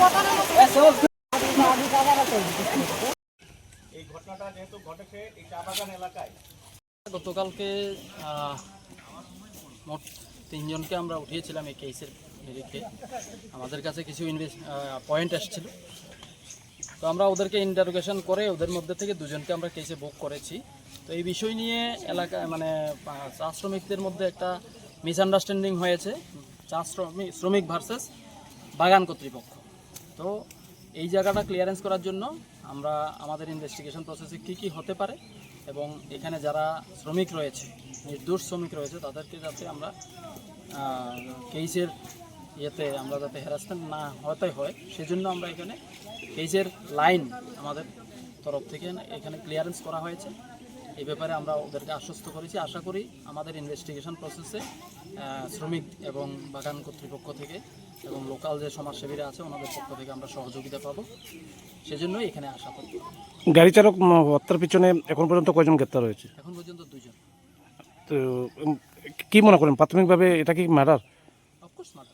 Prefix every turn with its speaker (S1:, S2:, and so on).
S1: এই ঘটনাটা যেহেতু ঘটেছে এই চা বাগান এলাকায়,
S2: গতকালকে মোট 3 জনকে আমরা উঠিয়েছিলাম এই কেসের নিরিখে। আমাদের কাছে কিছু পয়েন্ট আসছিল, তো আমরা ওদেরকে ইন্টারোগেশন করে ওদের মধ্যে থেকে 2 জনকে আমরা কেসে বুক করেছি। তো এই বিষয় নিয়ে এলাকায় মানে চা শ্রমিকদের মধ্যে একটা মিসআন্ডারস্ট্যান্ডিং হয়েছে, চা শ্রমিক ভার্সেস বাগান কর্তৃপক্ষ। তো এই জায়গাটা ক্লিয়ারেন্স করার জন্য আমরা আমাদের ইনভেস্টিগেশন প্রসেসে কী হতে পারে এবং এখানে যারা শ্রমিক রয়েছে, নির্দোষ শ্রমিক রয়েছে, তাদেরকে যাতে আমরা কেসের আমরা যাতে হ্যারাসমেন্ট না হতে হয় সেজন্য আমরা এখানে কেসের লাইন আমাদের তরফ থেকে এখানে ক্লিয়ারেন্স করা হয়েছে। এই ব্যাপারে আমরা ওদেরকে আশ্বস্ত করেছি। আশা করি আমাদের ইনভেস্টিগেশন প্রসেসে শ্রমিক এবং বাগান কর্তৃপক্ষ থেকে এবং লোকাল যে সমাজসেবীরা আছে ওনাদের পক্ষ থেকে আমরা সহযোগিতা পাবো, সেজন্যই এখানে আসা করি।
S3: গাড়ি চালক হত্যার পিছনে এখন পর্যন্ত কয়জন গ্রেপ্তার হয়েছে?
S2: এখন পর্যন্ত 2 জন।
S3: তো কি মনে করেন প্রাথমিকভাবে এটা কি মার্ডার?
S2: Of course murder.